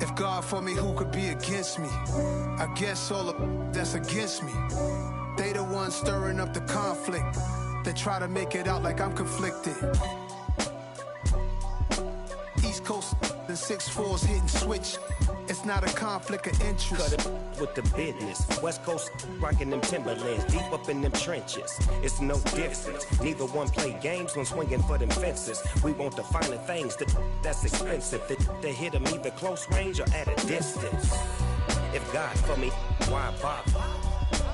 If God for me, who could be against me? I guess all of that's against me. They the ones stirring up the conflict. They try to make it out like I'm conflicted. East Coast, the 6'4s hitting switch. It's not a conflict of interest. Cut it with the business. West Coast rocking them Timberlands, deep up in them trenches. It's no difference. Neither one play games when swinging for them fences. We want the finer things that's expensive. That hit them either close range or at a distance. If God for me, why bother?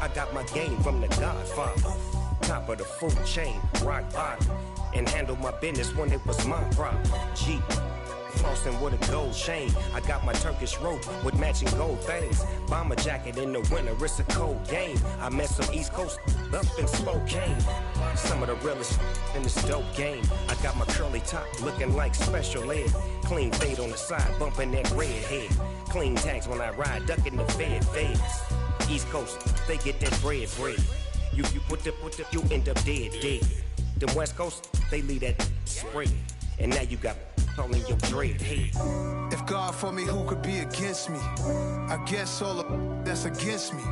I got my game from the Godfather. Top of the food chain, rock bottom. And handle my business when it was my problem. G. Flossing with a gold chain. I got my Turkish rope with matching gold things. Bomber jacket in the winter, it's a cold game. I met some East Coast up in Spokane. Some of the realest in this dope game. I got my curly top looking like special ed. Clean fade on the side, bumping that red head. Clean tags when I ride, ducking the feds. East Coast, they get that bread. You you end up dead. Then West Coast, they leave that spread. And now you got all in your dread head. If God for me, who could be against me? I guess all of that's against me.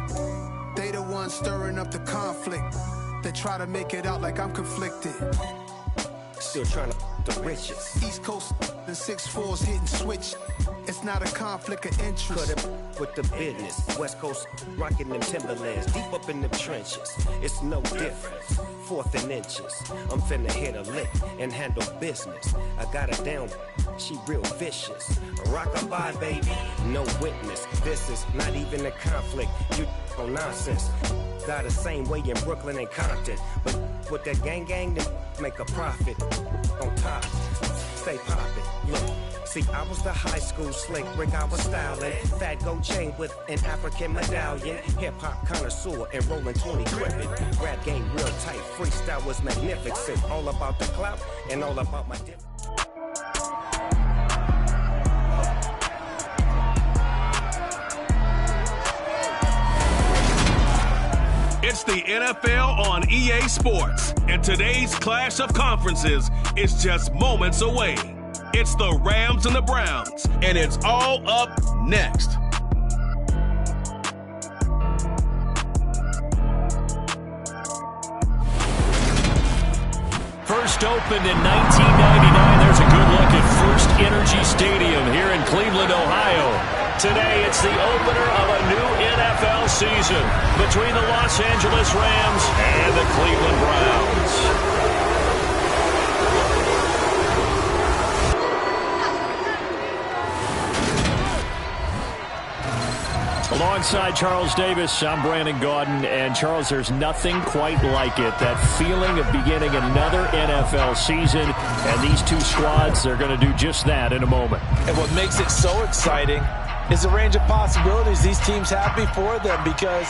They the ones stirring up the conflict. They try to make it out like I'm conflicted. Still trying to the riches. East Coast, the 6'4s hitting switch. It's not a conflict of interest. Cut it with the business. West Coast rocking them Timberlands, deep up in them trenches. It's no difference. 4th and inches. I'm finna hit a lick and handle business. I got her down, she real vicious. Rock-a-bye, baby, no witness. This is not even a conflict. You on nonsense. Got the same way in Brooklyn and Compton. But with that gang, then make a profit. On top, stay poppin'. Look. See, I was the high school slick Rick, I was styling. Fat gold chain with an African medallion. Hip-hop connoisseur and rolling 20 gripping. Rap game real tight, freestyle was magnificent. All about the clout and all about my dip. It's the NFL on EA Sports, and today's clash of conferences is just moments away. It's the Rams and the Browns, and it's all up next. First opened in 1999. There's a good look at First Energy Stadium here in Cleveland, Ohio. Today, it's the opener of a new NFL season between the Los Angeles Rams and the Cleveland Browns. Alongside Charles Davis, I'm Brandon Gaudin. And, Charles, there's nothing quite like it. That feeling of beginning another NFL season. And these two squads, they're going to do just that in a moment. And what makes it so exciting is the range of possibilities these teams have before them, because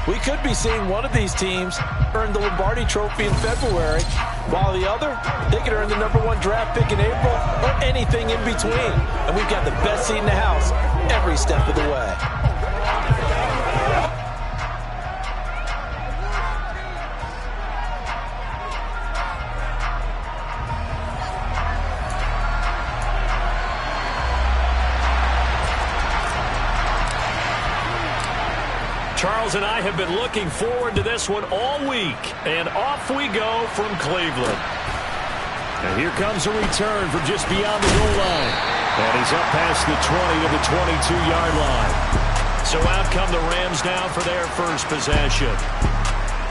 we could be seeing one of these teams earn the Lombardi Trophy in February, while the other, they could earn the #1 draft pick in April or anything in between. And we've got the best seat in the house every step of the way. Charles and I have been looking forward to this one all week, and off we go from Cleveland. And here comes a return from just beyond the goal line. And he's up past the 20 to the 22-yard line. So out come the Rams now for their first possession.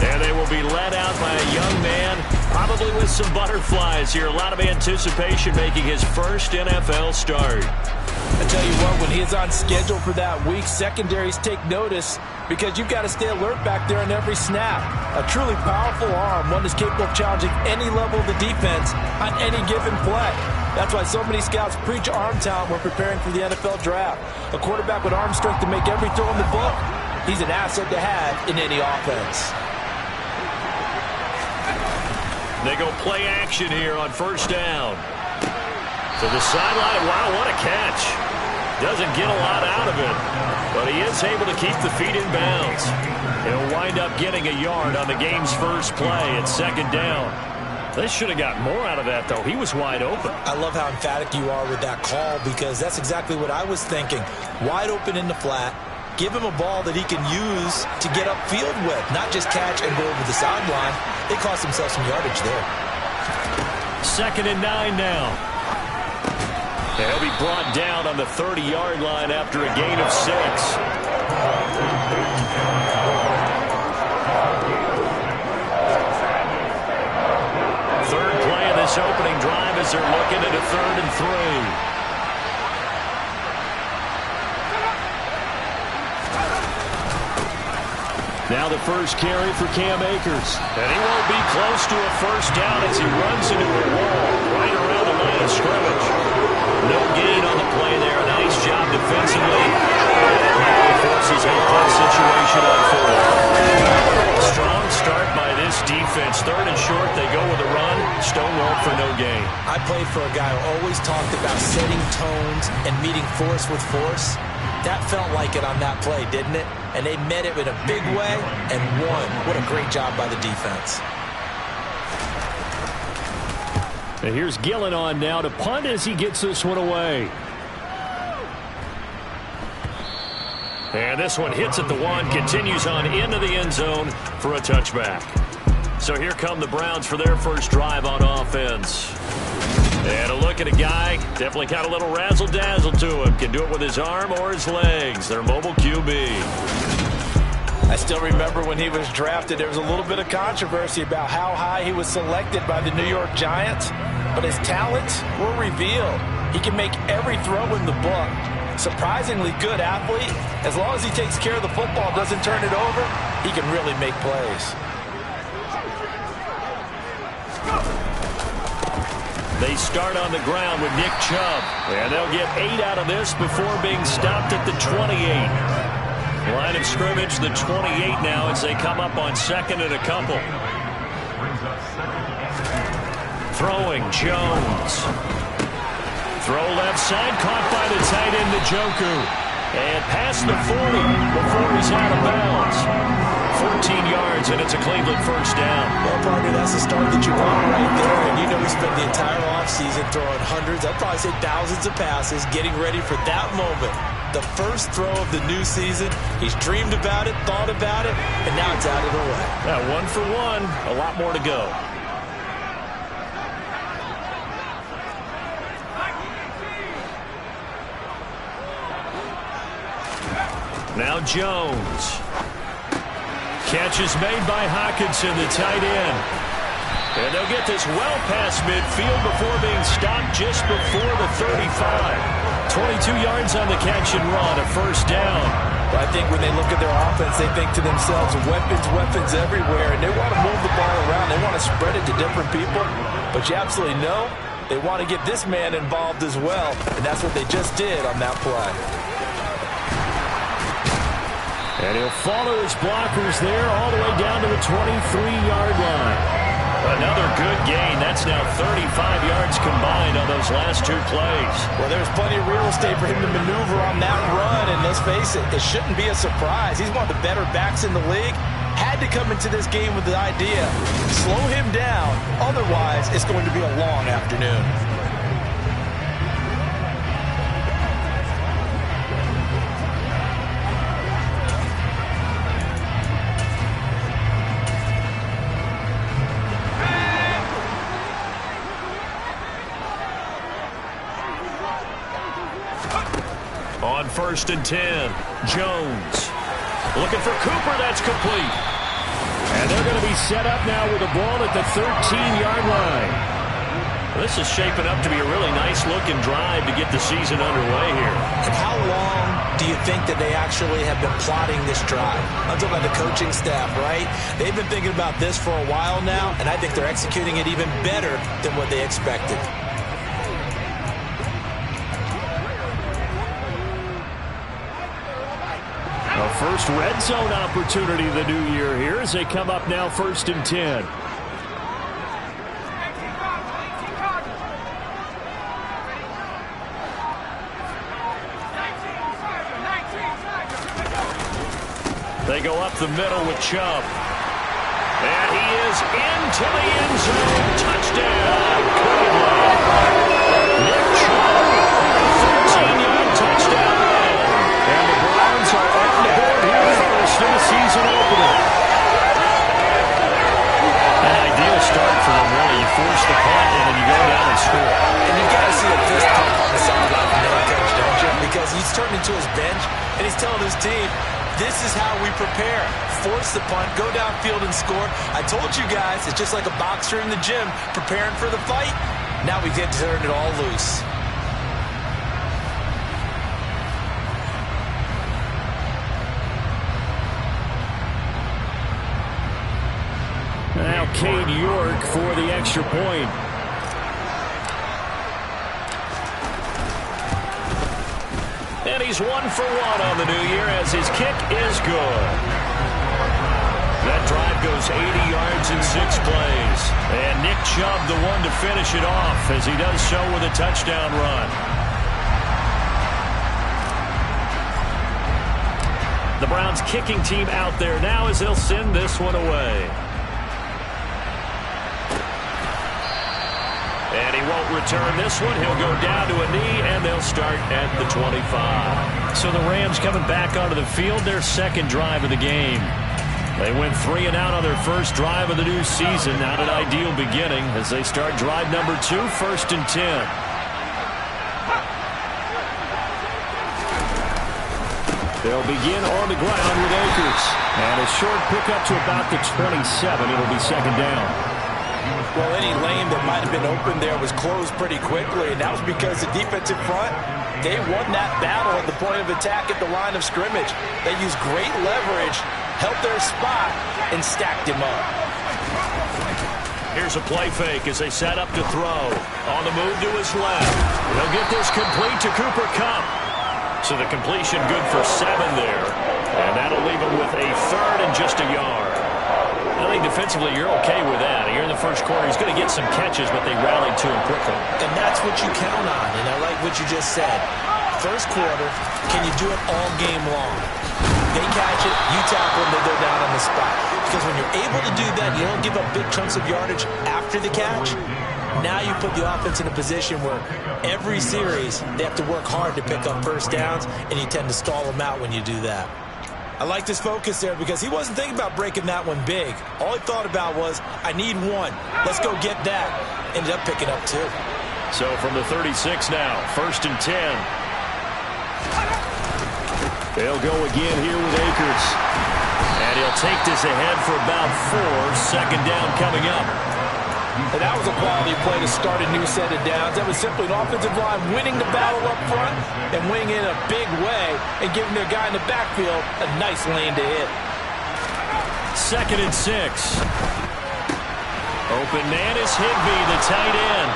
And they will be led out by a young man, probably with some butterflies here. A lot of anticipation, making his first NFL start. I tell you what, when he is on schedule for that week, secondaries take notice, because you've got to stay alert back there on every snap. A truly powerful arm, one that's capable of challenging any level of the defense on any given play. That's why so many scouts preach arm talent when preparing for the NFL draft. A quarterback with arm strength to make every throw in the book, he's an asset to have in any offense. They go play action here on first down. To the sideline. Wow, what a catch. Doesn't get a lot out of it, but he is able to keep the feet in bounds. He'll wind up getting a yard on the game's first play at second down. They should have got more out of that, though. He was wide open. I love how emphatic you are with that call because that's exactly what I was thinking. Wide open in the flat. Give him a ball that he can use to get upfield with, not just catch and go over the sideline. They cost themselves some yardage there. 2nd and 9 now. And he'll be brought down on the 30-yard line after a gain of 6. Third play of this opening drive as they're looking at a 3rd and 3. Now the first carry for Cam Akers. And he won't be close to a first down as he runs into a wall right around the line of scrimmage. No gain on the play there. Nice job defensively. And forces a punt situation on 4. Strong start by this defense. 3rd and short. They go with a run. Stonewalled for no gain. I played for a guy who always talked about setting tones and meeting force with force. That felt like it on that play, didn't it? And they met it in a big way and won. What a great job by the defense. And here's Gillen on now to punt as he gets this one away. And this one hits at the 1, continues on into the end zone for a touchback. So here come the Browns for their first drive on offense. And a look at a guy, definitely got a little razzle-dazzle to him. Can do it with his arm or his legs. Their mobile QB. I still remember when he was drafted, there was a little bit of controversy about how high he was selected by the New York Giants. But his talents were revealed. He can make every throw in the book. Surprisingly good athlete. As long as he takes care of the football, doesn't turn it over, he can really make plays. They start on the ground with Nick Chubb. And they'll get 8 out of this before being stopped at the 28. Line of scrimmage, the 28 now as they come up on 2nd and a couple. Throwing, Jones. Throw left side, caught by the tight end, Njoku. And past the 40 before he's out of bounds. 14 yards, and it's a Cleveland first down. Well, partner, that's the start that you want right there. And you know he spent the entire offseason throwing hundreds, I'd probably say thousands of passes, getting ready for that moment. The first throw of the new season. He's dreamed about it, thought about it, and now it's out of the way. Yeah, 1 for 1, a lot more to go. Now Jones. Catch is made by Hockenson, the tight end. And they'll get this well past midfield before being stopped just before the 35. 22 yards on the catch and run, a first down. But I think when they look at their offense, they think to themselves, weapons everywhere, and they want to move the ball around. They want to spread it to different people. But you absolutely know they want to get this man involved as well, and that's what they just did on that play. And he'll follow his blockers there all the way down to the 23-yard line. Another good gain. That's now 35 yards combined on those last 2 plays. Well, there's plenty of real estate for him to maneuver on that run, and let's face it, it shouldn't be a surprise. He's one of the better backs in the league. Had to come into this game with the idea, slow him down, otherwise it's going to be a long afternoon. On 1st and 10, Jones looking for Cooper. That's complete. And they're going to be set up now with a ball at the 13-yard line. This is shaping up to be a really nice-looking drive to get the season underway here. And how long do you think that they actually have been plotting this drive? I'm talking about the coaching staff, right? They've been thinking about this for a while now, and I think they're executing it even better than what they expected. A first red zone opportunity of the new year here as they come up now 1st and 10. They go up the middle with Chubb. And he is into the end zone. Touchdown, Cleveland. Nick Chubb on a 13-yard touchdown run. And the Browns are on the board here first in the season opener. An ideal start for them, really. You force the punt, and then you go down and score. And you've got to see a fist pump on the sideline from the head coach, don't you? Because he's turned into his bench, and he's telling his team, this is how we prepare. Force the punt, go downfield and score. I told you guys, it's just like a boxer in the gym preparing for the fight. Now we get to turn it all loose. Now Cade York for the extra point. And he's 1 for 1 on the new year as his kick is good. That drive goes 80 yards in 6 plays. And Nick Chubb the one to finish it off as he does so with a touchdown run. The Browns kicking team out there now as they'll send this one away. And he won't return this one. He'll go down to a knee, and they'll start at the 25. So the Rams coming back onto the field, their second drive of the game. They went 3 and out on their first drive of the new season. Not an ideal beginning as they start drive number 2, 1st and 10. They'll begin on the ground with Akers. And a short pickup to about the 27. It'll be second down. Well, any lane that might have been open there was closed pretty quickly, and that was because the defensive front, they won that battle at the point of attack at the line of scrimmage. They used great leverage, held their spot, and stacked him up. Here's a play fake as they set up to throw. On the move to his left. They'll get this complete to Cooper Kupp. So the completion good for 7 there. And that'll leave him with a 3rd and just a yard. I think defensively you're okay with that. Here in the first quarter, he's going to get some catches, but they rallied to him quickly. And that's what you count on, and I like what you just said. First quarter, can you do it all game long? They catch it, you tackle them, they go down on the spot. Because when you're able to do that, you don't give up big chunks of yardage after the catch. Now you put the offense in a position where every series they have to work hard to pick up first downs, and you tend to stall them out when you do that. I like this focus there because he wasn't thinking about breaking that one big. All he thought about was, I need 1. Let's go get that. Ended up picking up 2. So from the 36 now, 1st and 10. They'll go again here with Akers. And he'll take this ahead for about 4. Second down coming up. And that was a quality play to start a new set of downs. That was simply an offensive line winning the battle up front and winning in a big way and giving their guy in the backfield a nice lane to hit. 2nd and 6. Open man is Higbee, the tight end.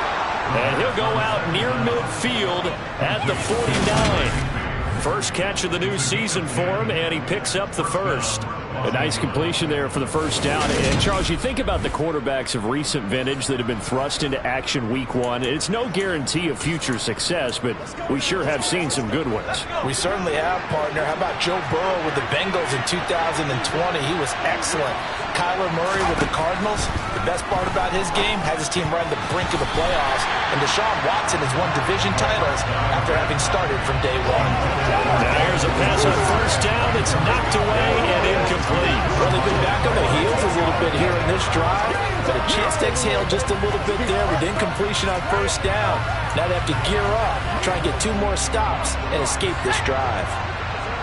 And he'll go out near midfield at the 49. First catch of the new season for him, and he picks up the 1st. A nice completion there for the first down. And, Charles, you think about the quarterbacks of recent vintage that have been thrust into action week 1. It's no guarantee of future success, but we sure have seen some good ones. We certainly have, partner. How about Joe Burrow with the Bengals in 2020? He was excellent. Kyler Murray with the Cardinals. The best part about his game, has his team right on the brink of the playoffs. And Deshaun Watson has won division titles after having started from day 1. Now here's a pass on first down. It's knocked away and incomplete. Well, they've been back on the heels a little bit here in this drive, but a chance to exhale just a little bit there with incompletion on first down. Now they have to gear up, try and get 2 more stops, and escape this drive.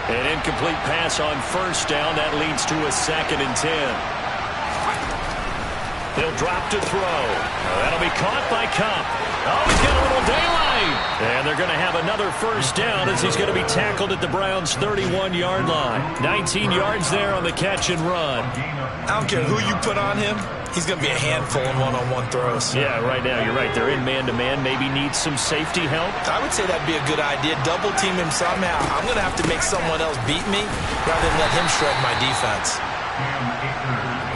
An incomplete pass on first down. That leads to a 2nd and 10. He'll drop to throw. That'll be caught by Kupp. Oh, he's got a little daylight. And they're going to have another first down as he's going to be tackled at the Browns' 31-yard line. 19 yards there on the catch and run. I don't care who you put on him. He's going to be a handful in one-on-one throws. Yeah, right now, you're right. They're in man-to-man. Maybe needs some safety help. I would say that'd be a good idea. Double team him somehow. I'm going to have to make someone else beat me rather than let him shred my defense.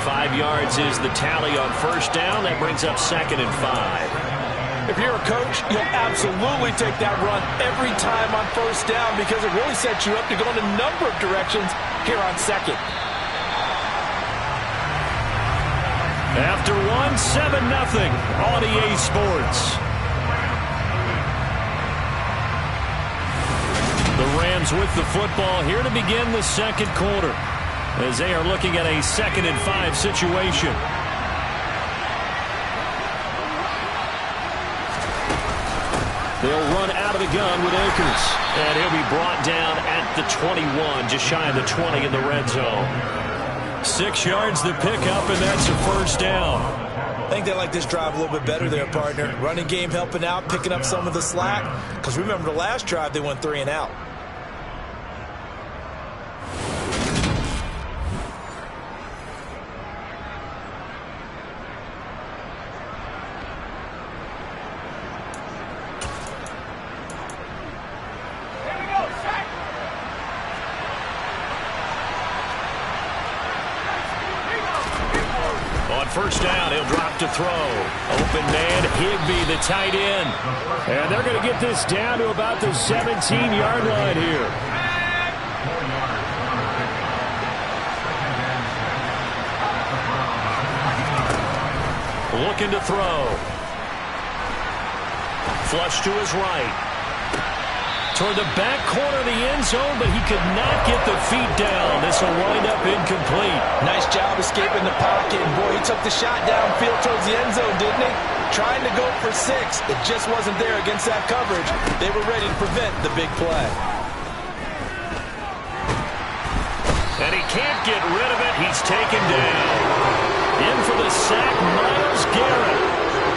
5 yards is the tally on first down. That brings up 2nd and 5. If you're a coach, you'll absolutely take that run every time on first down because it really sets you up to go in a number of directions here on 2nd. After one, 7-0 on EA Sports. The Rams with the football here to begin the second quarter as they are looking at a 2nd and 5 situation. They'll run out of the gun with Akers. And he'll be brought down at the 21, just shy of the 20 in the red zone. 6 yards to pick up, and that's a first down. I think they like this drive a little bit better there, partner. Running game helping out, picking up some of the slack. Because remember the last drive, they went 3 and out. First down, he'll drop to throw. Open man, Higbee, the tight end. And they're going to get this down to about the 17-yard line here. Looking to throw. Flush to his right. Toward the back corner of the end zone, but he could not get the feet down. This will wind up incomplete. Nice job escaping the pocket. And boy, he took the shot downfield towards the end zone, didn't he? Trying to go for 6. It just wasn't there against that coverage. They were ready to prevent the big play. And he can't get rid of it. He's taken down. In for the sack, Myles Garrett.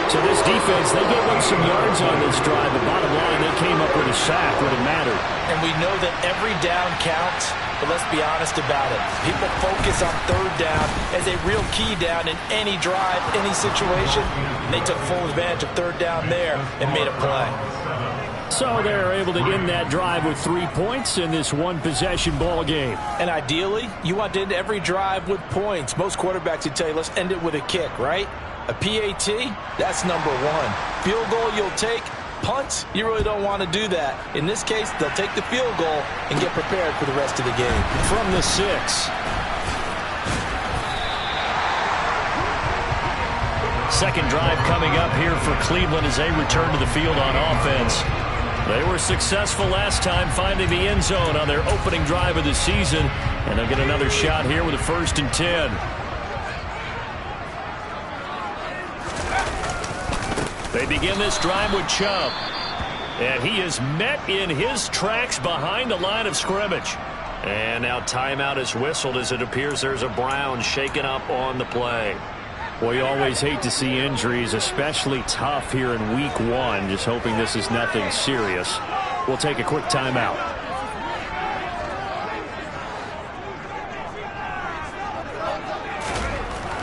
So this defense, they gave up some yards on this drive, but bottom line, they came up with a sack when it mattered. And we know that every down counts, but let's be honest about it. People focus on 3rd down as a real key down in any drive, any situation. And they took full advantage of 3rd down there and made a play. So they're able to end that drive with 3 points in this one-possession ball game. And ideally, you want to end every drive with points. Most quarterbacks would tell you, let's end it with a kick, right? A PAT, that's number 1. Field goal you'll take. Punts, you really don't want to do that. In this case, they'll take the field goal and get prepared for the rest of the game. From the 6. Second drive coming up here for Cleveland as they return to the field on offense. They were successful last time finding the end zone on their opening drive of the season, and they'll get another shot here with a 1st and 10. They begin this drive with Chubb. And he is met in his tracks behind the line of scrimmage. And now timeout is whistled as it appears there's a Brown shaken up on the play. Well, you always hate to see injuries, especially tough here in week 1. Just hoping this is nothing serious. We'll take a quick timeout.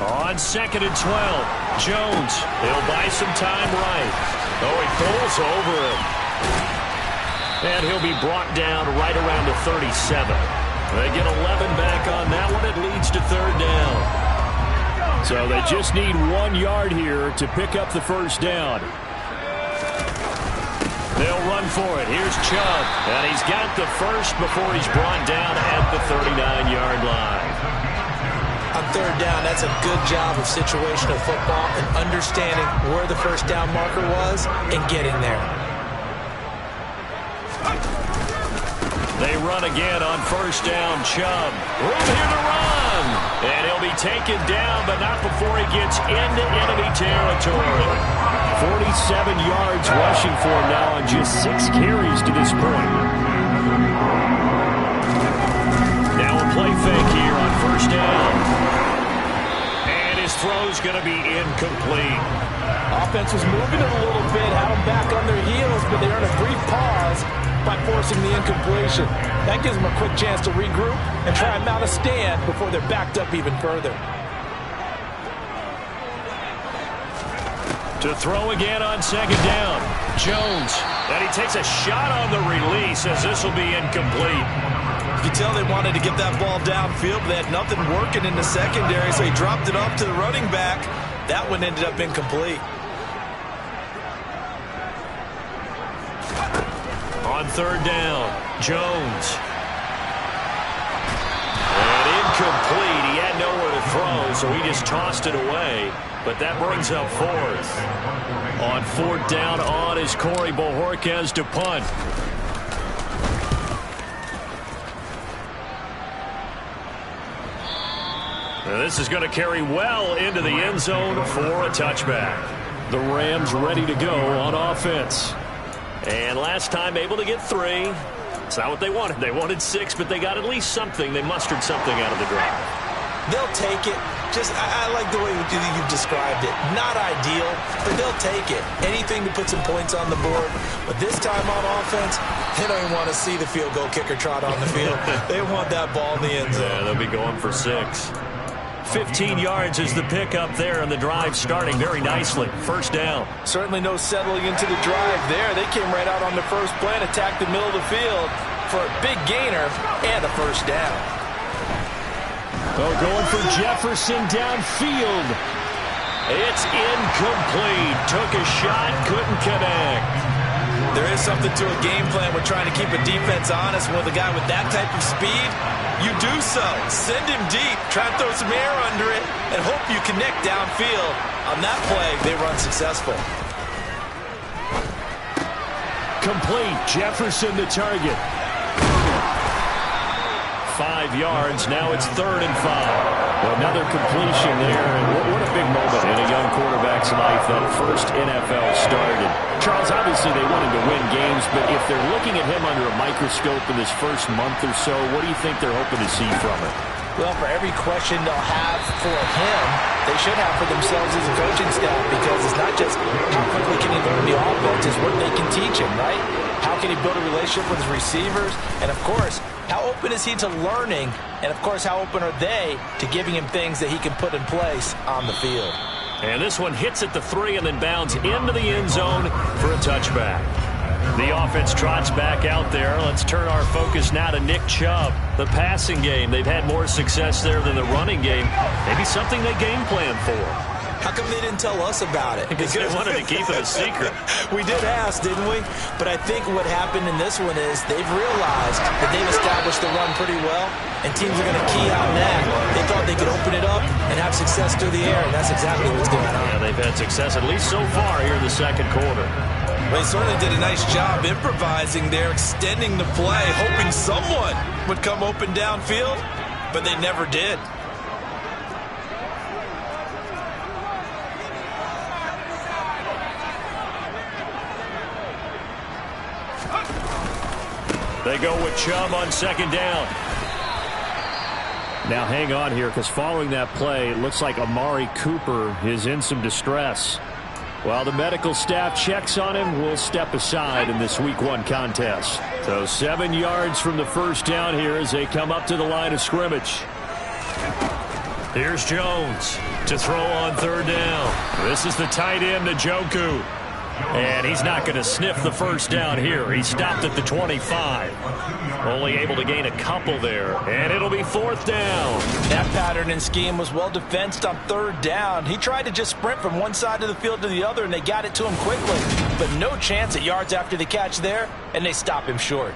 On 2nd and 12. Jones, he'll buy some time right. Oh, he pulls over him. And he'll be brought down right around the 37. They get 11 back on that one. It leads to 3rd down. So they just need 1 yard here to pick up the first down. They'll run for it. Here's Chubb. And he's got the first before he's brought down at the 39-yard line. On 3rd down, that's a good job of situational football and understanding where the first down marker was and getting there. They run again on 1st down. Chubb. Room here to run. And he'll be taken down, but not before he gets into enemy territory. 47 yards rushing for him now on just 6 carries to this point. Now a play fake here on 1st down. His throw's going to be incomplete. Offense was moving it a little bit, had them back on their heels, but they earned a brief pause by forcing the incompletion. That gives them a quick chance to regroup and try and mount a stand before they're backed up even further. To throw again on 2nd down. Jones. And he takes a shot on the release as this will be incomplete. You can tell they wanted to get that ball downfield, but they had nothing working in the secondary, so he dropped it off to the running back. That one ended up incomplete. On 3rd down, Jones. And incomplete. He had nowhere to throw, so so he just tossed it away. But that brings up fourth. On fourth down on is Corey Bojorquez to punt. Now this is going to carry well into the end zone for a touchback. The Rams ready to go on offense. And last time able to get 3. It's not what they wanted. They wanted 6, but they got at least something. They mustered something out of the drive. They'll take it. I like the way you've described it. Not ideal, but they'll take it. Anything to put some points on the board. But this time on offense, they don't even want to see the field goal kicker trot on the field. They want that ball in the end zone. Yeah, they'll be going for 6. 15 yards is the pickup there, and the drive starting very nicely. First down. Certainly no settling into the drive there. They came right out on the first play and attacked the middle of the field for a big gainer and a first down. Oh, going for Jefferson downfield. It's incomplete. Took a shot, couldn't connect. There is something to a game plan with trying to keep a defense honest. With a guy with that type of speed, you do so. Send him deep, try and throw some air under it, and hope you connect downfield. On that play, they run successful. Complete. Jefferson the target. 5 yards. Now it's 3rd and 5. Well, another completion there. And what a big moment in a young quarterback's life, that first NFL started. Charles, obviously they want him to win games, but if they're looking at him under a microscope in this first month or so, what do you think they're hoping to see from him? Well, for every question they'll have for him, they should have for themselves as a coaching staff, because it's not just how quickly can he learn the offense, it's what they can teach him, right? How can he build a relationship with his receivers? And, of course, how open is he to learning? And, of course, how open are they to giving him things that he can put in place on the field? And this one hits at the 3 and then bounds into the end zone for a touchback. The offense trots back out there. Let's turn our focus now to Nick Chubb. The passing game, they've had more success there than the running game. Maybe something they game plan for. How come they didn't tell us about it? Because they wanted to keep it a secret. We did ask, didn't we? But I think what happened in this one is they've realized that they've established the run pretty well, and teams are going to key on that. They thought they could open it up and have success through the air, and that's exactly what's going on. Yeah, they've had success, at least so far, here in the second quarter. They certainly did a nice job improvising there, extending the play, hoping someone would come open downfield, but they never did. They go with Chubb on second down. Now hang on here, because following that play, it looks like Amari Cooper is in some distress. While the medical staff checks on him, we'll step aside in this Week 1 contest. So 7 yards from the first down here as they come up to the line of scrimmage. Here's Jones to throw on third down. This is the tight end, Njoku. And he's not going to sniff the first down here. He stopped at the 25. Only able to gain a couple there. And it'll be fourth down. That pattern and scheme was well defensed on third down. He tried to just sprint from one side of the field to the other, and they got it to him quickly. But no chance at yards after the catch there, and they stop him short.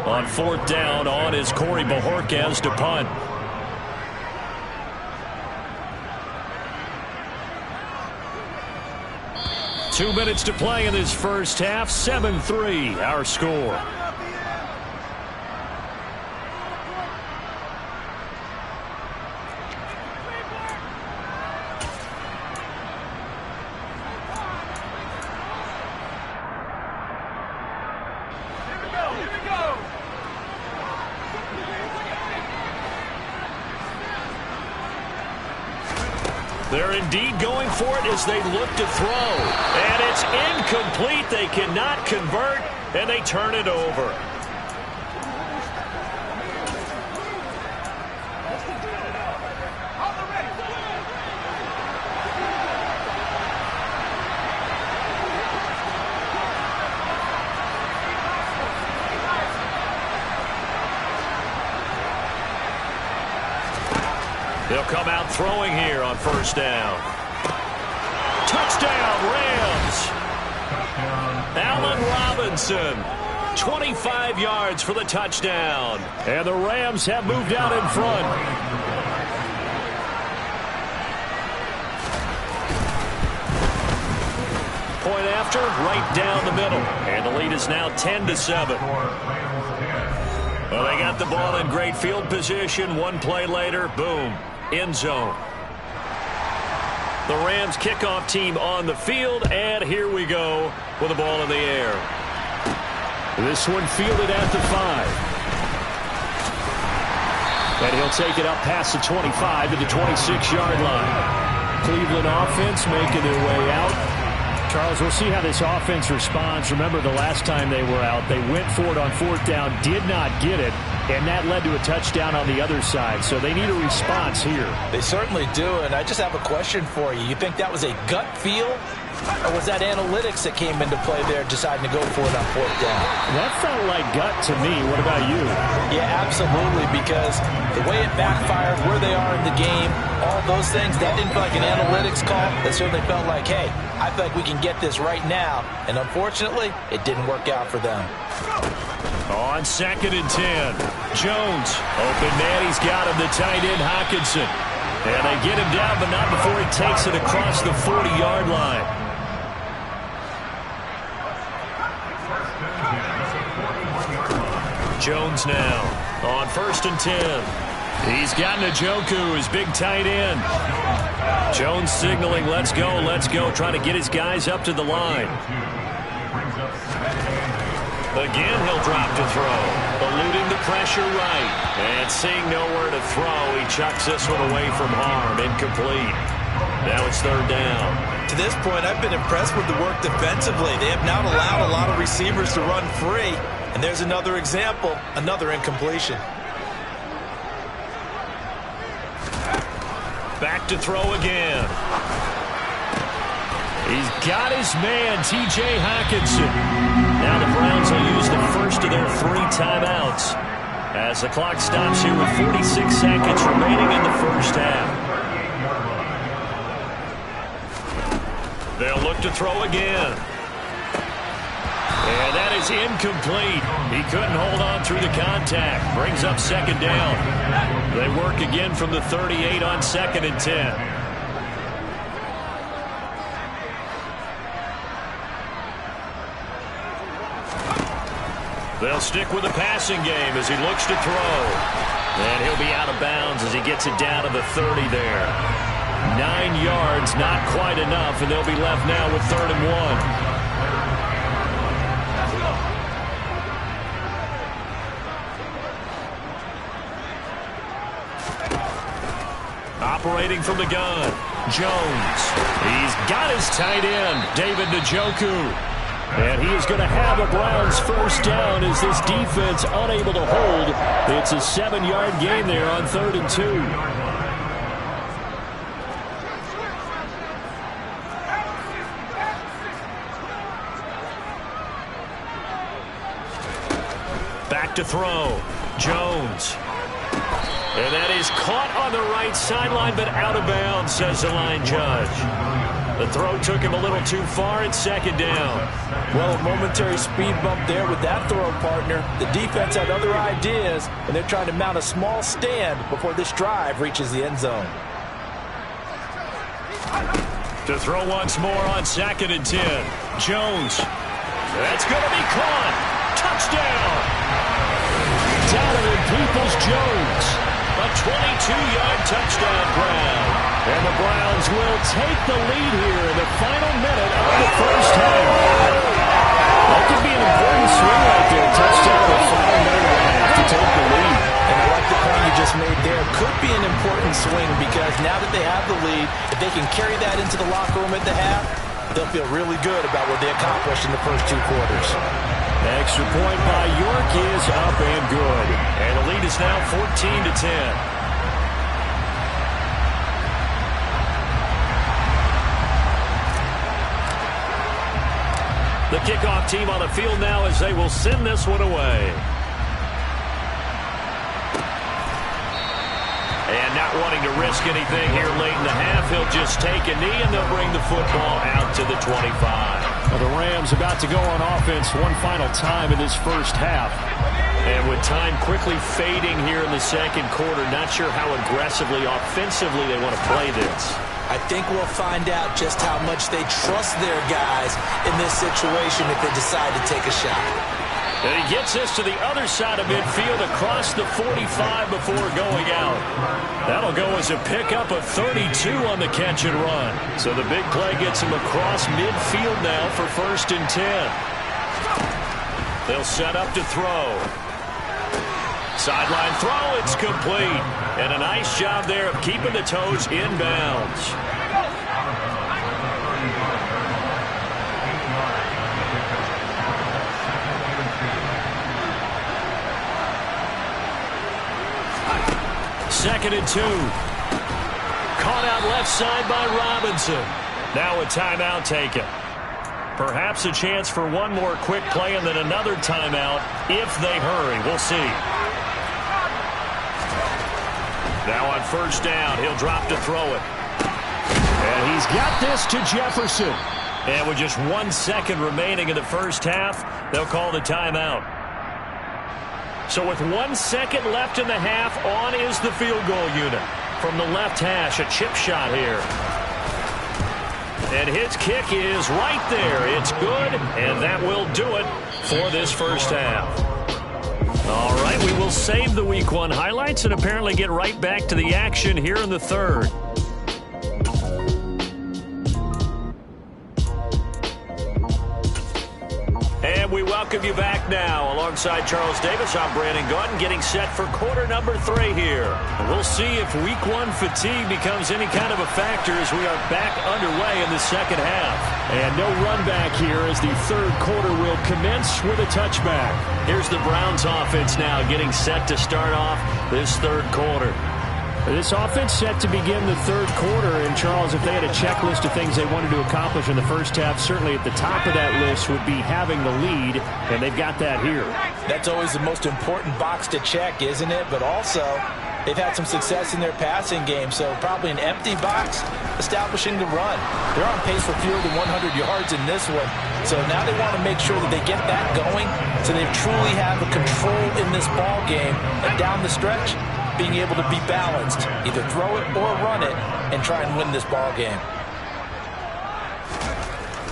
On fourth down, on is Corey Bojorquez to punt. Two minutes to play in this first half. 7-3, our score. They're indeed going for it as they look to throw. And it's incomplete. They cannot convert, and they turn it over. They'll come out throwing here on first down. Touchdown, Rams. Allen Robinson 25 yards for the touchdown. And the Rams have moved out in front. Point after, right down the middle. And the lead is now 10-7. Well, they got the ball in great field position. One play later, boom, end zone. The Rams kickoff team on the field, and here we go with the ball in the air. This one fielded at the 5. And he'll take it up past the 25 to the 26-yard line. Cleveland offense making their way out. Charles, we'll see how this offense responds. Remember, the last time they were out, they went for it on 4th down, did not get it, and that led to a touchdown on the other side. So they need a response here. They certainly do, and I just have a question for you. You think that was a gut feel, or was that analytics that came into play there deciding to go for it on 4th down? That felt like gut to me. What about you? Yeah, absolutely, because the way it backfired, where they are in the game, all those things, that didn't feel like an analytics call. That certainly felt like, hey, I feel like we can get this right now. And unfortunately, it didn't work out for them. On 2nd and 10, Jones, open man, he's got him, the tight end, Hockenson. And they get him down, but not before he takes it across the 40-yard line. Jones now on 1st and 10. He's got Njoku, his big tight end. Jones signaling, let's go, trying to get his guys up to the line. Again, he'll drop to throw. Eluding the pressure right. And seeing nowhere to throw, he chucks this one away from harm. Incomplete. Now it's 3rd down. To this point, I've been impressed with the work defensively. They have not allowed a lot of receivers to run free. And there's another example, another incompletion. Back to throw again. He's got his man, T.J. Hockenson. Now the Browns will use the first of their 3 timeouts as the clock stops here with 46 seconds remaining in the first half. They'll look to throw again. And that is incomplete. He couldn't hold on through the contact. Brings up 2nd down. They work again from the 38 on 2nd and 10. They'll stick with the passing game as he looks to throw. And he'll be out of bounds as he gets it down to the 30 there. 9 yards, not quite enough, and they'll be left now with 3rd and 1. Operating from the gun, Jones. He's got his tight end, David Njoku. And he is going to have a Browns first down as this defense unable to hold. It's a 7-yard gain there on 3rd and 2. Back to throw, Jones. And that is caught on the right sideline, but out of bounds, says the line judge. The throw took him a little too far. It's 2nd down. Well, a momentary speed bump there with that throw, partner. The defense had other ideas, and they're trying to mount a small stand before this drive reaches the end zone. To throw once more on 2nd and 10. Jones. That's going to be caught. Touchdown. Donovan Peoples-Jones. A 22-yard touchdown grab. And the Browns will take the lead here in the final minute of the first half. That could be an important swing right there. Touchdown in the final minute of the half to take the lead. And I like the point you just made there. Could be an important swing because now that they have the lead, if they can carry that into the locker room at the half, they'll feel really good about what they accomplished in the first 2 quarters. Extra point by York is up and good. And the lead is now 14-10. The kickoff team on the field now as they will send this one away. And not wanting to risk anything here late in the half, he'll just take a knee and they'll bring the football out to the 25. Well, The Rams about to go on offense one final time in this first half. And with time quickly fading here in the second quarter, not sure how aggressively, offensively they want to play this. I think we'll find out just how much they trust their guys in this situation if they decide to take a shot. And he gets this to the other side of midfield across the 45 before going out. That'll go as a pickup of 32 on the catch and run. So the big play gets him across midfield now for 1st and 10. They'll set up to throw. Sideline throw, it's complete. And a nice job there of keeping the toes inbounds. Second and 2. Caught out left side by Robinson. Now a timeout taken. Perhaps a chance for one more quick play and then another timeout if they hurry. We'll see. Now on 1st down, he'll drop to throw it. And he's got this to Jefferson. And with just 1 second remaining in the first half, they'll call the timeout. So with 1 second left in the half, on is the field goal unit. From the left hash, a chip shot here. And his kick is right there. It's good, and that will do it for this first half. All right, we will save the Week 1 highlights and apparently get right back to the action here in the third. And we welcome you back now. Alongside Charles Davis, I'm Brandon Gaudin, getting set for quarter number 3 here. We'll see if Week 1 fatigue becomes any kind of a factor as we are back underway in the second half. And no run back here as the third quarter will commence with a touchback. Here's the Browns offense now getting set to start off this third quarter. This offense set to begin the third quarter, and Charles, if they had a checklist of things they wanted to accomplish in the first half, certainly at the top of that list would be having the lead, and they've got that here. That's always the most important box to check, isn't it? But also, they've had some success in their passing game, so probably an empty box establishing the run. They're on pace for fewer than 100 yards in this one, so now they want to make sure that they get that going so they truly have a control in this ball game, and down the stretch, being able to be balanced, either throw it or run it, and try and win this ball game.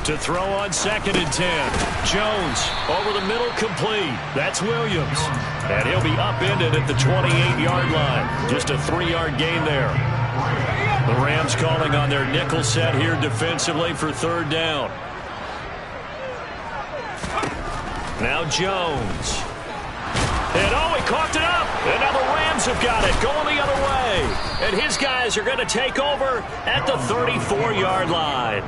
To throw on 2nd and 10. Jones over the middle, complete. That's Williams. And he'll be upended at the 28-yard line. Just a 3-yard gain there. The Rams calling on their nickel set here defensively for 3rd down. Now Jones. And he coughed it up. And now the Rams have got it going the other way. And his guys are going to take over at the 34-yard line.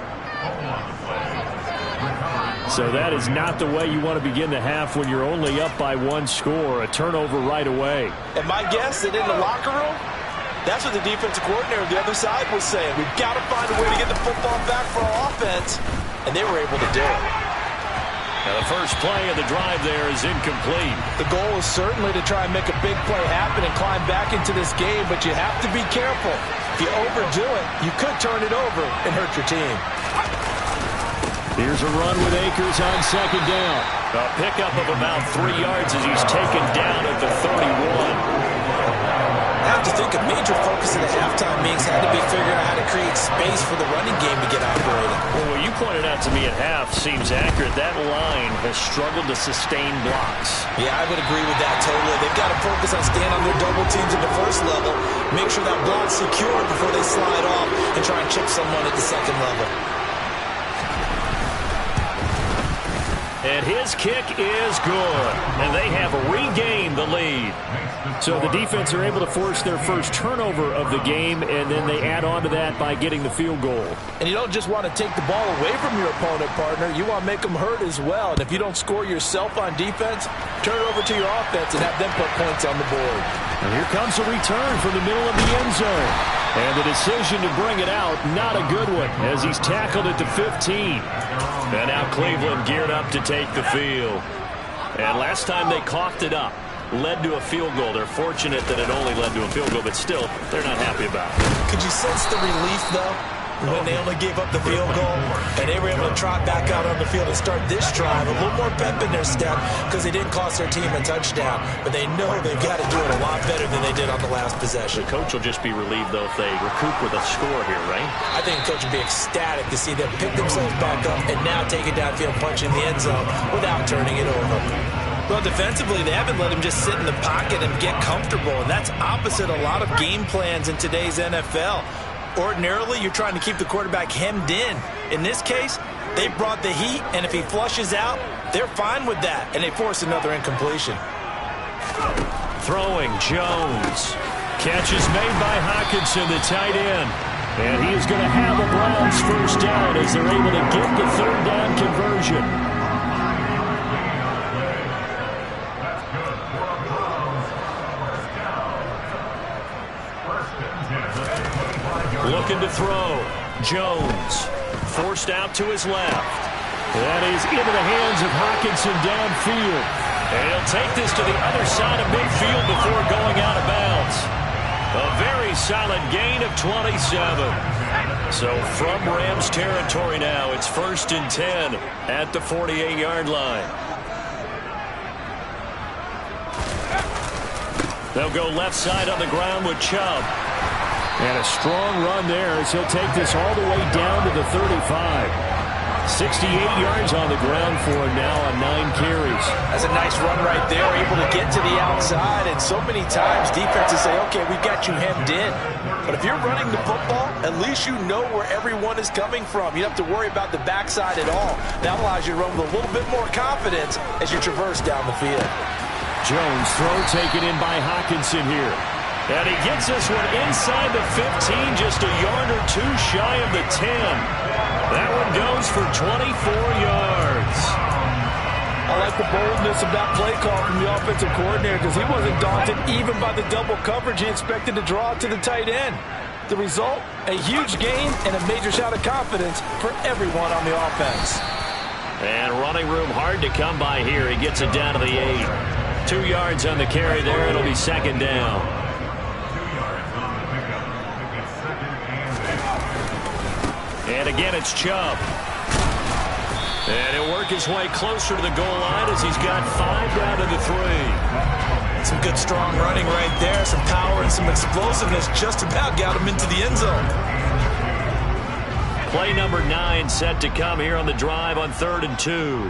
So that is not the way you want to begin the half when you're only up by 1 score. A turnover right away. And my guess that in the locker room, that's what the defensive coordinator on the other side was saying. We've got to find a way to get the football back for our offense. And they were able to do it. Now the first play of the drive there is incomplete. The goal is certainly to try and make a big play happen and climb back into this game, but you have to be careful. If you overdo it, you could turn it over and hurt your team. Here's a run with Akers on 2nd down. A pickup of about 3 yards as he's taken down at the 31. I have to think a major focus of the halftime meetings had to be figuring out how to create space for the running game to get operating. Well, what you pointed out to me at half seems accurate. That line has struggled to sustain blocks. Yeah, I would agree with that totally. They've got to focus on staying on their double teams at the first level, make sure that block's secure before they slide off and try and chip someone at the second level. And his kick is good. And they have regained the lead. So the defense are able to force their first turnover of the game, and then they add on to that by getting the field goal. And you don't just want to take the ball away from your opponent, partner. You want to make them hurt as well. And if you don't score yourself on defense, turn it over to your offense and have them put points on the board. And here comes a return from the middle of the end zone. And the decision to bring it out, not a good one, as he's tackled at the 15. And now Cleveland geared up to take the field. And last time they coughed it up, led to a field goal. They're fortunate that it only led to a field goal, but still, they're not happy about it. Could you sense the relief, though? when they only gave up the field goal, and they were able to trot back out on the field and start this drive. A little more pep in their step because they didn't cost their team a touchdown, but they know they've got to do it a lot better than they did on the last possession. The coach will just be relieved, though, if they recoup with a score here, right? I think the coach would be ecstatic to see them pick themselves back up and now take it downfield, punch in the end zone without turning it over. Well, defensively, they haven't let him just sit in the pocket and get comfortable, and that's opposite a lot of game plans in today's NFL. Ordinarily, you're trying to keep the quarterback hemmed in. In this case, they brought the heat, and if he flushes out, they're fine with that, and they force another incompletion. Throwing, Jones. Catch is made by Hockenson, the tight end. And he is going to have the Browns first down as they're able to get the third down conversion. Looking to throw. Jones. Forced out to his left. That is into the hands of Hockenson downfield. And he'll take this to the other side of midfield before going out of bounds. A very solid gain of 27. So from Rams territory now, it's 1st and 10 at the 48-yard line. They'll go left side on the ground with Chubb. And a strong run there as he'll take this all the way down to the 35. 68 yards on the ground for him now on 9 carries. That's a nice run right there, able to get to the outside. And so many times defenses say, okay, we got you hemmed in. But if you're running the football, at least you know where everyone is coming from. You don't have to worry about the backside at all. That allows you to run with a little bit more confidence as you traverse down the field. Jones throw taken in by Hockenson here. And he gets this one inside the 15, just a yard or two shy of the 10. That one goes for 24 yards. I like the boldness of that play call from the offensive coordinator because he wasn't daunted even by the double coverage he expected to draw to the tight end. The result, a huge gain and a major shot of confidence for everyone on the offense. And running room hard to come by here. He gets it down to the 8. 2 yards on the carry there. It'll be 2nd down. And again, it's Chubb. And he'll work his way closer to the goal line as he's got 5 down to the 3. Some good, strong running right there. Some power and some explosiveness just about got him into the end zone. Play number 9 set to come here on the drive on 3rd and 2.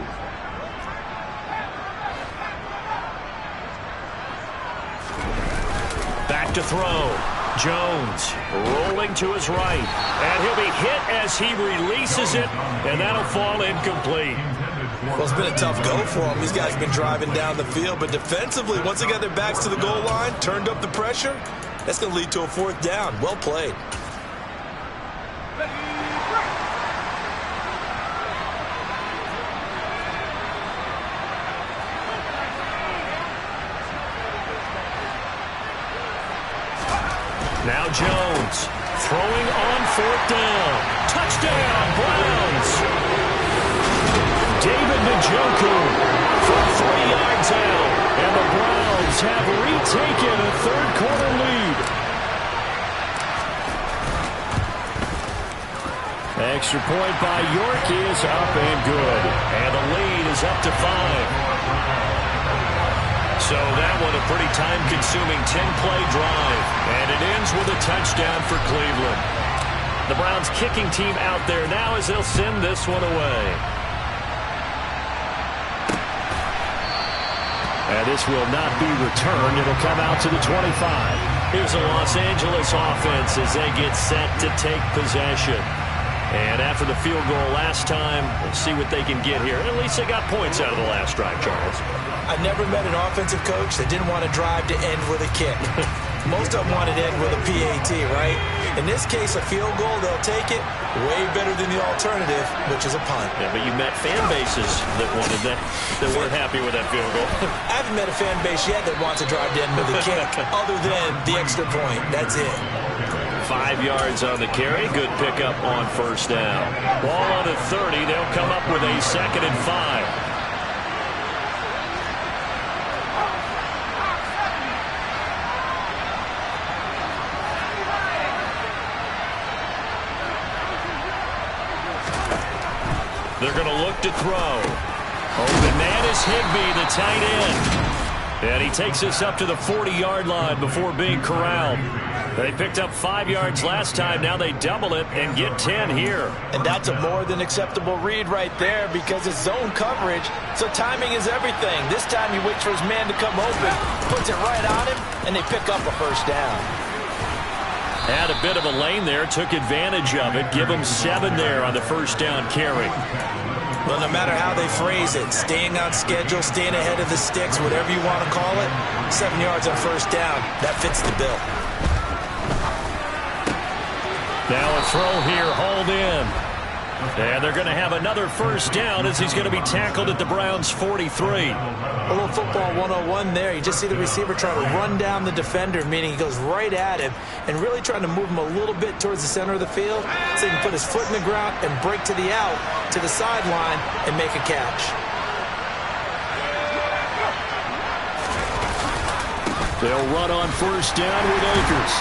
Back to throw. Jones rolling to his right. And he'll be hit as he releases it. And that'll fall incomplete. Well, it's been a tough go for him. These guys have been driving down the field. But defensively, once they got their backs to the goal line, turned up the pressure, that's going to lead to a 4th down. Well played. Now Jones throwing on 4th down. Touchdown, Browns. David Njoku from 3 yards out. And the Browns have retaken a 3rd quarter lead. Extra point by York is up and good. And the lead is up to 5. So that one a pretty time-consuming 10-play drive. And it ends with a touchdown for Cleveland. The Browns kicking team out there now as they'll send this one away. And this will not be returned. It'll come out to the 25. Here's the Los Angeles offense as they get set to take possession. And after the field goal last time, we'll see what they can get here. At least they got points out of the last drive, Charles. I never met an offensive coach that didn't want to drive to end with a kick. Most of them wanted to end with a PAT, right? In this case, a field goal, they'll take it. Way better than the alternative, which is a punt. Yeah, but you met fan bases that wanted that weren't happy with that field goal. I haven't met a fan base yet that wants to drive to end with a kick, other than the extra point. That's it. 5 yards on the carry. Good pickup on 1st down. Ball on the 30. They'll come up with a 2nd and 5. They're going to look to throw. Open man is Higbee, the tight end. And he takes us up to the 40-yard line before being corralled. They picked up 5 yards last time. Now they double it and get 10 here. And that's a more than acceptable read right there because it's zone coverage, so timing is everything. This time he waits for his man to come open, puts it right on him, and they pick up a first down. Had a bit of a lane there, took advantage of it. Give him 7 there on the first down carry. Well, no matter how they phrase it, staying on schedule, staying ahead of the sticks, whatever you want to call it, 7 yards on first down, that fits the bill. Now a throw here, hauled in. And they're going to have another first down as he's going to be tackled at the Browns' 43. A little football 101 there. You just see the receiver trying to run down the defender, meaning he goes right at him and really trying to move him a little bit towards the center of the field so he can put his foot in the ground and break to the out, to the sideline, and make a catch. They'll run on first down with Akers.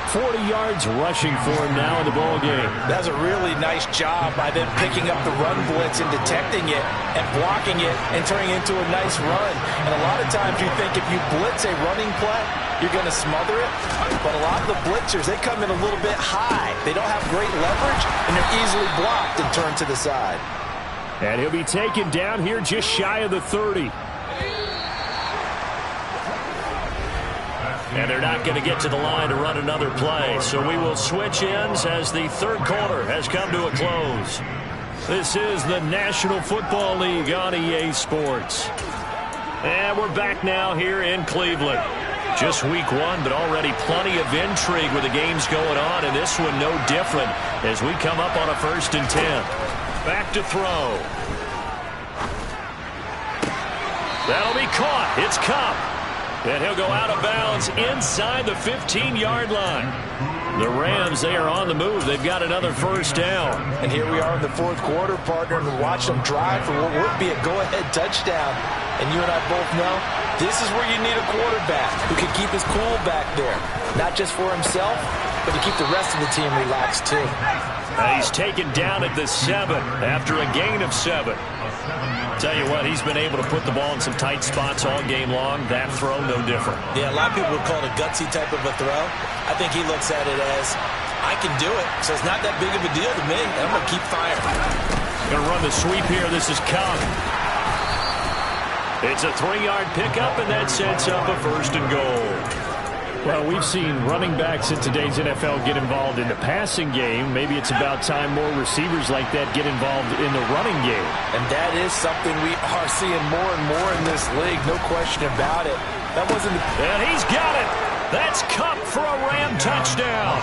40 yards rushing for him now in the ball game. That's a really nice job by them picking up the run blitz and detecting it and blocking it and turning it into a nice run. And a lot of times you think if you blitz a running play, you're going to smother it. But a lot of the blitzers, they come in a little bit high. They don't have great leverage, and they're easily blocked and turned to the side. And he'll be taken down here just shy of the 30. And they're not going to get to the line to run another play. So we will switch ends as the third quarter has come to a close. This is the National Football League on EA Sports. And we're back now here in Cleveland. Just week 1, but already plenty of intrigue with the games going on. And this one no different as we come up on a 1st and 10. Back to throw. That'll be caught. It's Cup. And he'll go out of bounds inside the 15-yard line. The Rams, they are on the move. They've got another first down. And here we are in the 4th quarter, partner, and watch them drive for what would be a go-ahead touchdown. And you and I both know this is where you need a quarterback who can keep his cool back there. Not just for himself, but to keep the rest of the team relaxed too. He's taken down at the 7 after a gain of 7. Tell you what, he's been able to put the ball in some tight spots all game long. That throw, no different. Yeah, a lot of people would call it a gutsy type of a throw. I think he looks at it as, I can do it, so it's not that big of a deal to me. I'm going to keep firing. Going to run the sweep here. This is Cup. It's a 3-yard pickup, and that sets up a 1st and goal. Well, we've seen running backs in today's NFL get involved in the passing game. Maybe it's about time more receivers like that get involved in the running game. And that is something we are seeing more and more in this league, no question about it. That wasn't... And he's got it. That's Cup for a Ram touchdown.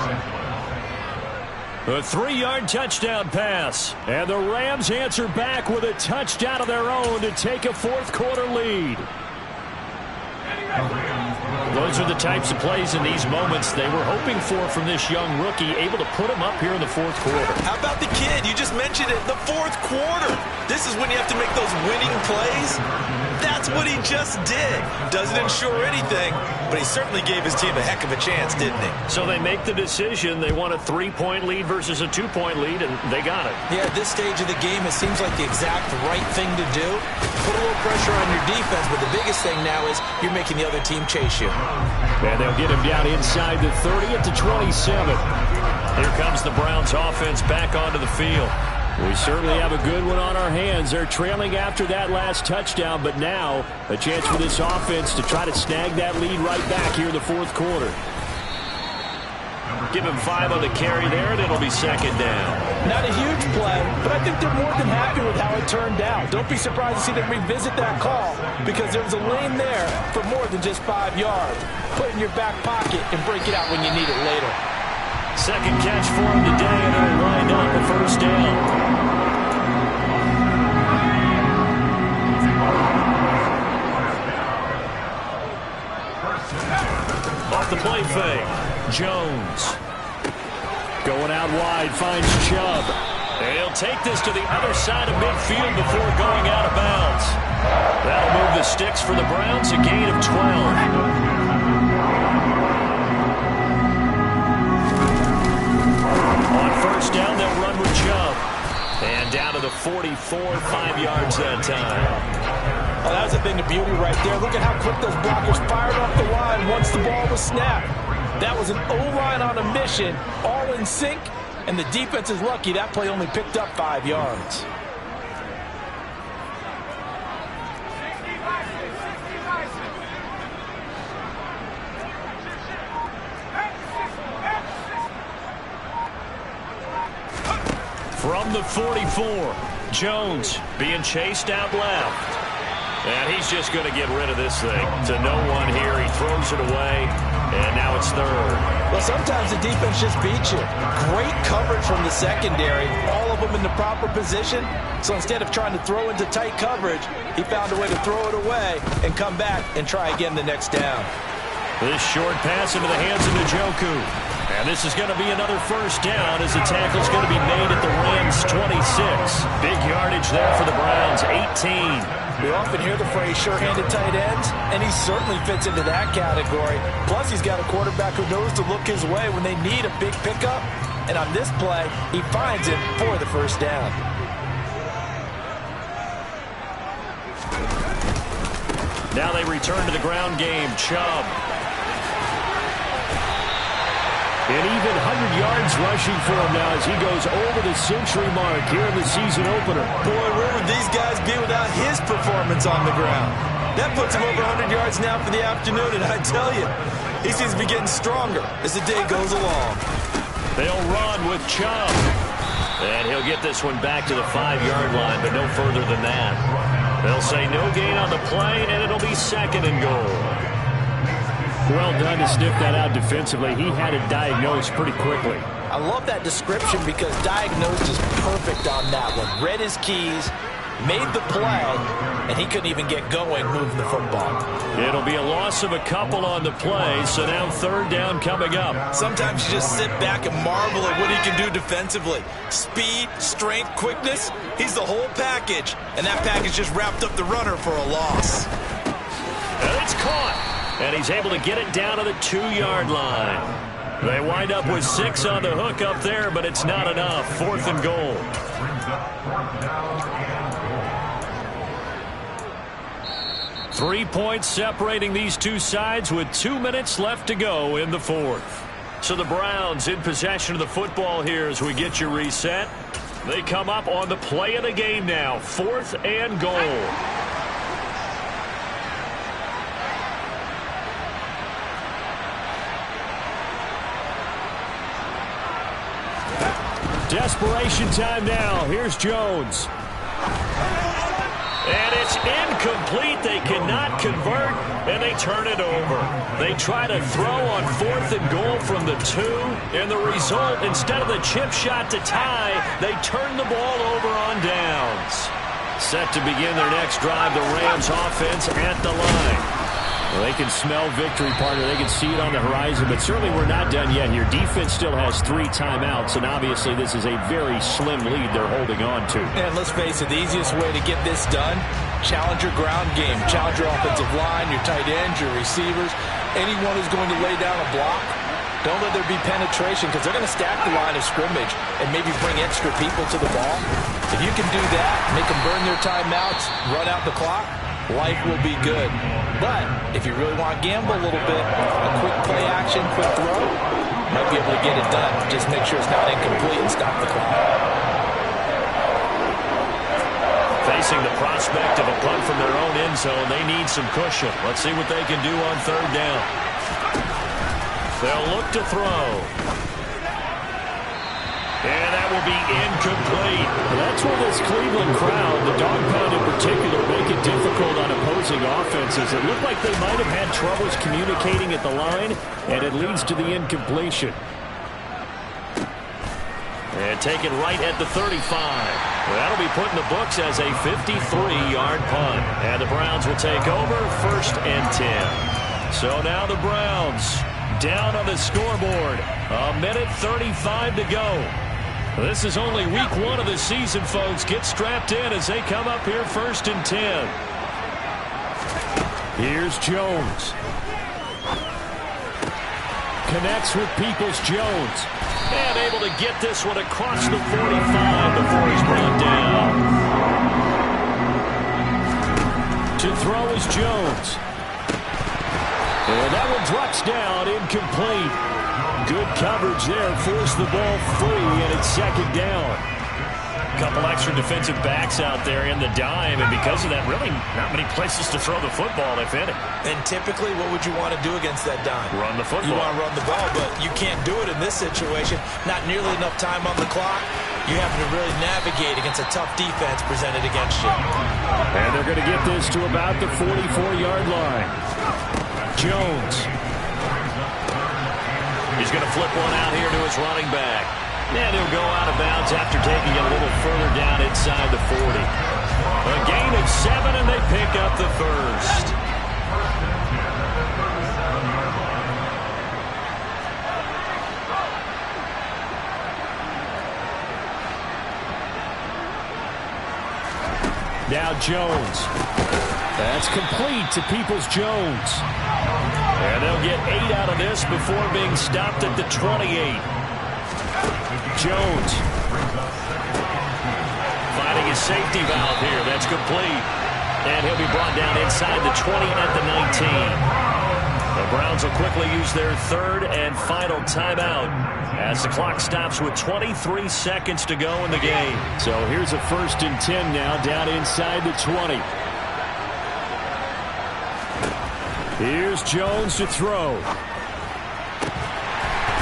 A 3-yard touchdown pass. And the Rams answer back with a touchdown of their own to take a 4th quarter lead. Those are the types of plays in these moments they were hoping for from this young rookie, able to put him up here in the 4th quarter. How about the kid? You just mentioned it, the 4th quarter. This is when you have to make those winning plays. That's what he just did. Doesn't ensure anything, but he certainly gave his team a heck of a chance, didn't he? So they make the decision. They want a 3-point lead versus a 2-point lead, and they got it. Yeah, at this stage of the game, it seems like the exact right thing to do. Put a little pressure on your defense, but the biggest thing now is you're making the other team chase you. And they'll get him down inside the 30 at the 27. Here comes the Browns offense back onto the field. We certainly have a good one on our hands. They're trailing after that last touchdown, but now a chance for this offense to try to snag that lead right back here in the 4th quarter. Give him 5 on the carry there, and it'll be 2nd down. Not a huge play, but I think they're more than happy with how it turned out. Don't be surprised to see them revisit that call because there was a lane there for more than just 5 yards. Put it in your back pocket and break it out when you need it later. 2nd catch for him today, and he'll wind up a 1st down. Off the play fake, Jones. Going out wide, finds Chubb. And he'll take this to the other side of midfield before going out of bounds. That'll move the sticks for the Browns, a gain of 12. On 1st down, they'll run with Chubb. And down to the 44, 5 yards that time. Oh, that was a thing of beauty right there. Look at how quick those blockers fired off the line once the ball was snapped. That was an O-line on a mission, all in sync, and the defense is lucky that play only picked up 5 yards. From the 44, Jones being chased out left. And he's just going to get rid of this thing. To no one here. He throws it away, and now it's third. Well, sometimes the defense just beats you. Great coverage from the secondary, all of them in the proper position. So instead of trying to throw into tight coverage, he found a way to throw it away and come back and try again the next down. This short pass into the hands of Njoku. And this is going to be another first down as the tackle's going to be made at the Rams' 26. Big yardage there for the Browns, 18. We often hear the phrase sure-handed tight ends, and he certainly fits into that category. Plus, he's got a quarterback who knows to look his way when they need a big pickup. And on this play, he finds it for the first down. Now they return to the ground game. Chubb. And even 100 yards rushing for him now as he goes over the century mark here in the season opener. Boy, where would these guys be without his performance on the ground? That puts him over 100 yards now for the afternoon, and I tell you, he seems to be getting stronger as the day goes along. They'll run with Chubb. And he'll get this one back to the 5-yard line, but no further than that. They'll say no gain on the play, and it'll be second and goal. Well done to sniff that out defensively. He had it diagnosed pretty quickly. I love that description because diagnosed is perfect on that one. Read his keys, made the play, and he couldn't even get going moving the football. It'll be a loss of a couple on the play, so now third down coming up. Sometimes you just sit back and marvel at what he can do defensively. Speed, strength, quickness, he's the whole package, and that package just wrapped up the runner for a loss. And it's caught. And he's able to get it down to the 2-yard line. They wind up with 6 on the hook up there, but it's not enough. Fourth and goal. 3 points separating these two sides with 2 minutes left to go in the fourth. So the Browns in possession of the football here as we get you reset. They come up on the play of the game now. 4th and goal. Desperation time now. Here's Jones. And it's incomplete. They cannot convert, and they turn it over. They try to throw on 4th and goal from the 2, and the result, instead of the chip shot to tie, they turn the ball over on downs. Set to begin their next drive, the Rams offense at the line. Well, they can smell victory, partner. They can see it on the horizon, but certainly we're not done yet here. Defense still has 3 timeouts, and obviously this is a very slim lead they're holding on to. And let's face it, the easiest way to get this done, challenge your ground game. Challenge your offensive line, your tight ends, your receivers, anyone who's going to lay down a block. Don't let there be penetration because they're going to stack the line of scrimmage and maybe bring extra people to the ball. If you can do that, make them burn their timeouts, run out the clock, life will be good. But if you really want to gamble a little bit, a quick play action, quick throw, might be able to get it done. Just make sure it's not incomplete and stop the clock. Facing the prospect of a punt from their own end zone, they need some cushion. Let's see what they can do on third down. They'll look to throw. And that will be incomplete. That's where this Cleveland crowd, the dog pound in particular, make it difficult on opposing offenses. It looked like they might have had troubles communicating at the line, and it leads to the incompletion. And taken right at the 35. Well, that'll be put in the books as a 53-yard punt. And the Browns will take over 1st and 10. So now the Browns down on the scoreboard. 1:35 to go. This is only week 1 of the season, folks. Get strapped in as they come up here 1st and 10. Here's Jones. Connects with Peoples-Jones. And able to get this one across the 45 before he's brought down. To throw is Jones. And that one drops down, incomplete. Good coverage there, forced the ball free, and it's second down. A couple extra defensive backs out there in the dime, and because of that, really not many places to throw the football, if any. And typically, what would you want to do against that dime? Run the football. You want to run the ball, but you can't do it in this situation. Not nearly enough time on the clock. You have to really navigate against a tough defense presented against you. And they're going to get this to about the 44-yard line. Jones. He's going to flip one out here to his running back. And he'll go out of bounds after taking it a little further down inside the 40. A gain of 7, and they pick up the first. Now Jones. That's complete to Peoples-Jones. And they'll get 8 out of this before being stopped at the 28. Jones finding his safety valve here. That's complete. And he'll be brought down inside the 20 at the 19. The Browns will quickly use their third and final timeout as the clock stops with 23 seconds to go in the game. So here's a 1st and 10 now down inside the 20. Here's Jones to throw.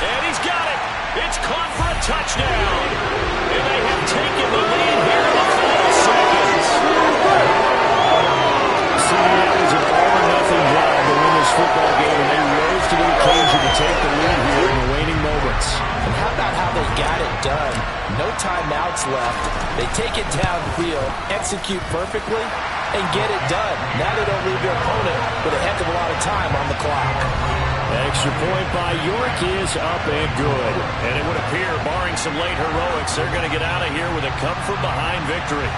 And he's got it. It's caught for a touchdown. And they have taken the lead here in the final seconds. See, that was an all-or-nothing job to win this football game, and they rose to the occasion to take the lead here in the waning moments. And how about how they got it done? No timeouts left. They take it downfield, execute perfectly, and get it done. Now they don't leave their opponent with a heck of a lot of time on the clock. Extra point by York is up and good. And it would appear, barring some late heroics, they're going to get out of here with a come-from-behind victory.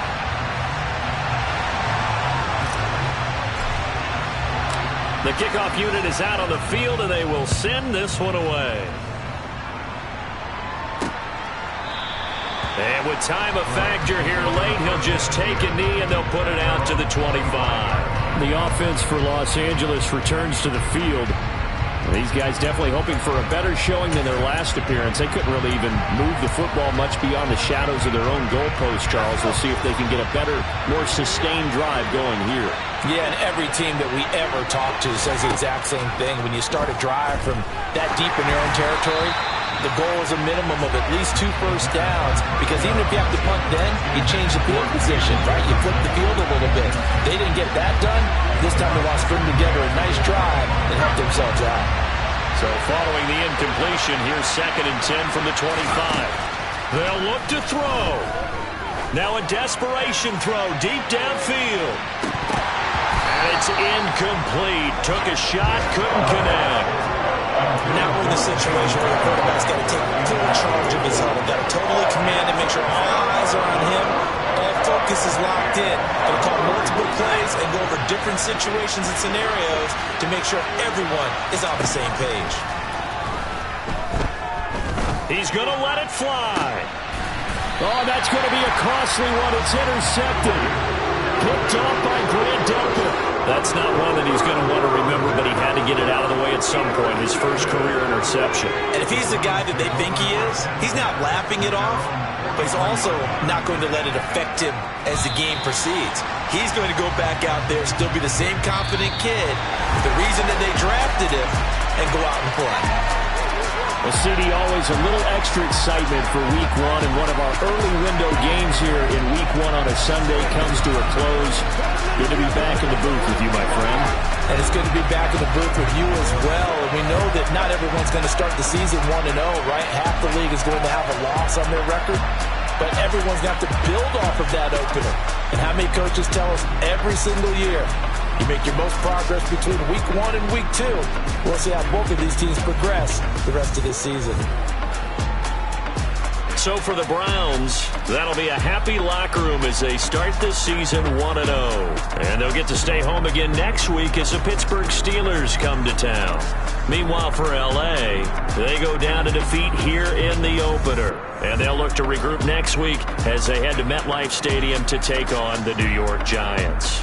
The kickoff unit is out on the field, and they will send this one away. And with time a factor here late, he'll just take a knee, and they'll put it out to the 25. The offense for Los Angeles returns to the field. These guys definitely hoping for a better showing than their last appearance. They couldn't really even move the football much beyond the shadows of their own goalpost, Charles. We'll see if they can get a better, more sustained drive going here. Yeah, and every team that we ever talk to says the exact same thing. When you start a drive from that deep in your own territory, the goal is a minimum of at least 2 first downs, because even if you have to punt then, you change the field position, right? You flip the field a little bit. They didn't get that done. This time they want to string together a nice drive and help themselves out. So following the incompletion, here's 2nd and 10 from the 25. They'll look to throw. Now a desperation throw deep downfield. And it's incomplete. Took a shot, couldn't connect. Now we're in the situation where the quarterback's got to take full charge of his huddle. Got to totally command and make sure all eyes are on him. All focus is locked in. Going to call multiple plays and go over different situations and scenarios to make sure everyone is on the same page. He's going to let it fly. Oh, that's going to be a costly one. It's intercepted. Picked off by Grant Delpit. That's not one that he's going to want to remember, but he had to get it out of the way at some point. His first career interception. And if he's the guy that they think he is, he's not laughing it off, but he's also not going to let it affect him as the game proceeds. He's going to go back out there, still be the same confident kid, the reason that they drafted him, and go out and play. Well, CD, always a little extra excitement for Week 1, and one of our early window games here in Week 1 on a Sunday comes to a close. Good to be back in the booth with you, my friend. And it's good to be back in the booth with you as well. And we know that not everyone's going to start the season 1-0, right? Half the league is going to have a loss on their record. But everyone's going to have to build off of that opener. And how many coaches tell us every single year, you make your most progress between Week 1 and Week 2. We'll see how both of these teams progress the rest of this season. so for the Browns, that'll be a happy locker room as they start this season 1-0. And they'll get to stay home again next week as the Pittsburgh Steelers come to town. Meanwhile, for L.A., they go down to defeat here in the opener. And they'll look to regroup next week as they head to MetLife Stadium to take on the New York Giants.